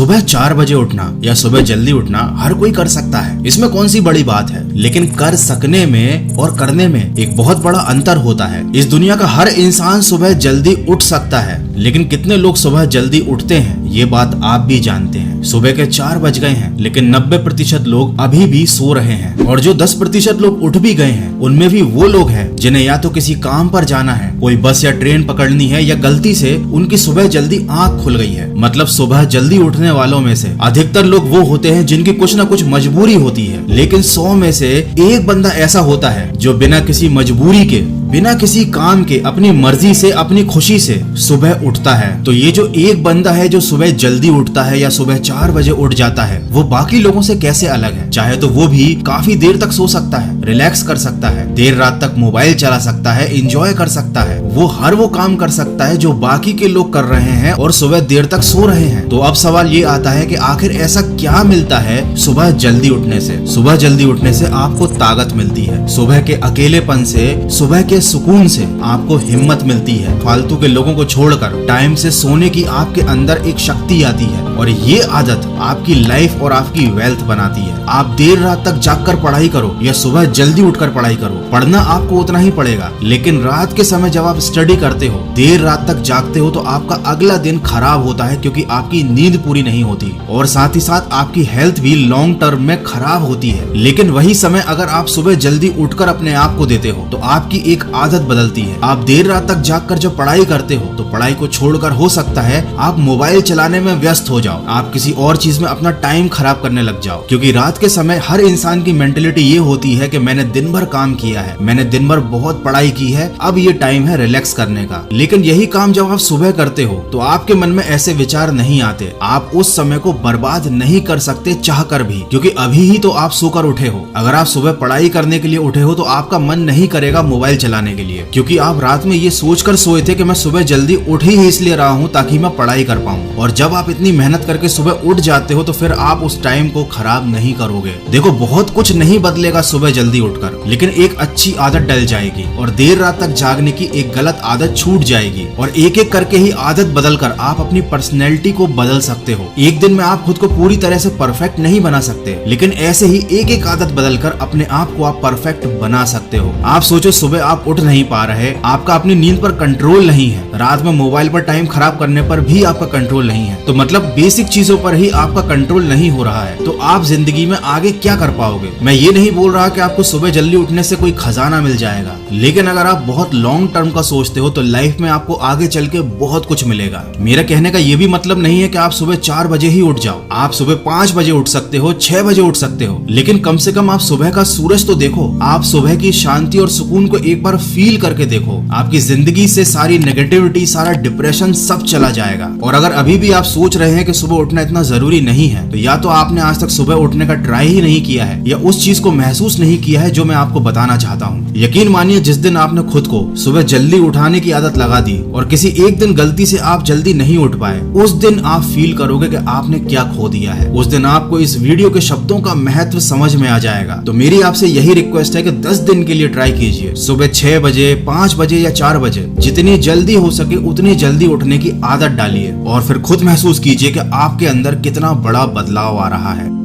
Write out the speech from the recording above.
सुबह 4 बजे उठना या सुबह जल्दी उठना हर कोई कर सकता है, इसमें कौन सी बड़ी बात है। लेकिन कर सकने में और करने में एक बहुत बड़ा अंतर होता है। इस दुनिया का हर इंसान सुबह जल्दी उठ सकता है, लेकिन कितने लोग सुबह जल्दी उठते हैं ये बात आप भी जानते हैं। सुबह के 4 बज गए हैं, लेकिन 90% लोग अभी भी सो रहे हैं, और जो 10% लोग उठ भी गए हैं उनमें भी वो लोग हैं जिन्हें या तो किसी काम पर जाना है, कोई बस या ट्रेन पकड़नी है, या गलती से उनकी सुबह जल्दी आंख खुल गई है। मतलब सुबह जल्दी उठने वालों में से अधिकतर लोग वो होते हैं जिनकी कुछ ना कुछ मजबूरी होती है, लेकिन 100 में से एक बंदा ऐसा होता है जो बिना किसी मजबूरी के, बिना किसी काम के, अपनी मर्जी से, अपनी खुशी से सुबह उठता है। तो ये जो एक बंदा है जो सुबह जल्दी उठता है या सुबह 4 बजे उठ जाता है, वो बाकी लोगों से कैसे अलग है। चाहे तो वो भी काफी देर तक सो सकता है, रिलैक्स कर सकता है, देर रात तक मोबाइल चला सकता है, एंजॉय कर सकता है, वो काम कर सकता है जो बाकी के लोग कर रहे हैं और सुबह देर तक सो रहे हैं। तो अब सवाल ये आता है कि आखिर ऐसा क्या मिलता है सुबह जल्दी उठने से। सुबह जल्दी उठने से आपको ताकत मिलती है, सुबह के अकेलेपन से, सुबह के सुकून से आपको हिम्मत मिलती है। फालतू के लोगों को छोड़कर टाइम से सोने की आपके अंदर एक शक्ति आती है, और ये आदत आपकी लाइफ और आपकी वेल्थ बनाती है। आप देर रात तक जागकर पढ़ाई करो या सुबह जल्दी उठकर पढ़ाई करो, पढ़ना आपको उतना ही पड़ेगा। लेकिन रात के समय जब आप स्टडी करते हो, देर रात तक जागते हो, तो आपका अगला दिन खराब होता है, क्योंकि आपकी नींद पूरी नहीं होती, और साथ ही साथ आपकी हेल्थ भी लॉन्ग टर्म में खराब होती है। लेकिन वही समय अगर आप सुबह जल्दी उठकर अपने आप को देते हो, तो आपकी एक आदत बदलती है। आप देर रात तक जागकर जब पढ़ाई करते हो, तो पढ़ाई को छोड़कर हो सकता है आप मोबाइल चलाने में व्यस्त हो जाओ, आप किसी और चीज में अपना टाइम खराब करने लग जाओ। क्योंकि रात के समय हर इंसान की मेंटेलिटी ये होती है कि मैंने दिन भर काम किया है, मैंने दिन भर बहुत पढ़ाई की है, अब ये टाइम है रिलैक्स करने का। लेकिन यही काम जब आप सुबह करते हो, तो आपके मन में ऐसे विचार नहीं आते। आप उस समय को बर्बाद नहीं कर सकते चाह कर भी, क्योंकि अभी ही तो आप सोकर उठे हो। अगर आप सुबह पढ़ाई करने के लिए उठे हो, तो आपका मन नहीं करेगा मोबाइल चलाने के लिए, क्योंकि आप रात में ये सोचकर सोए थे कि मैं सुबह जल्दी उठ ही इसलिए रहा हूँ ताकि मैं पढ़ाई कर पाऊँ। और जब आप इतनी मेहनत करके सुबह उठ जाते हो, तो फिर आप उस टाइम को खराब नहीं करोगे। देखो, बहुत कुछ नहीं बदलेगा सुबह जल्दी उठकर, लेकिन एक अच्छी आदत डल जाएगी, और देर रात तक जागने की एक गलत आदत छूट जाएगी, और एक एक करके ही आदत बदलकर आप अपनी पर्सनैलिटी को बदल सकते हो। एक दिन में आप खुद को पूरी तरह से परफेक्ट नहीं बना सकते, लेकिन ऐसे ही एक एक आदत बदलकर अपने आप को आप परफेक्ट बना सकते हो। आप सोचो, सुबह आप उठ नहीं पा रहे, आपका अपनी नींद पर कंट्रोल नहीं है, रात में मोबाइल पर टाइम खराब करने पर भी आपका कंट्रोल नहीं है, तो मतलब बेसिक चीजों पर ही आपका कंट्रोल नहीं हो रहा है, तो आप जिंदगी में आगे क्या कर पाओगे। मैं ये नहीं बोल रहा कि आपको सुबह जल्दी उठने से कोई खजाना मिल जाएगा, लेकिन अगर आप बहुत लॉन्ग टर्म का सोचते हो, तो लाइफ में आपको आगे चल के बहुत कुछ मिलेगा। मेरा कहने का ये भी मतलब नहीं है कि आप सुबह 4 बजे ही उठ जाओ। आप सुबह 5 बजे उठ सकते हो, 6 बजे उठ सकते हो, लेकिन कम से कम आप सुबह का सूरज तो देखो। आप सुबह की शांति और सुकून को एक बार फील करके देखो, आपकी जिंदगी से सारी नेगेटिविटी, सारा डिप्रेशन सब चला जाएगा। और अगर अभी भी आप सोच रहे हैं कि सुबह उठना इतना जरूरी नहीं है, तो या तो आपने आज तक सुबह उठने का ट्राई ही नहीं किया है, या उस चीज को महसूस नहीं किया है जो मैं आपको बताना चाहता हूँ। यकीन मानिए, जिस दिन आपने खुद को सुबह जल्दी उठाने की आदत लगा दी, और किसी एक दिन गलती से आप जल्दी नहीं उठ पाए, उस दिन आप फील करोगे कि आपने क्या खो दिया है। उस दिन आपको इस वीडियो के शब्दों का महत्व समझ में आ जाएगा। तो मेरी आपसे यही रिक्वेस्ट है कि 10 दिन के लिए ट्राई कीजिए, सुबह 6 बजे, 5 बजे या 4 बजे, जितनी जल्दी हो सके उतनी जल्दी उठने की आदत डालिए, और फिर खुद महसूस कीजिए कि आपके अंदर कितना बड़ा बदलाव आ रहा है।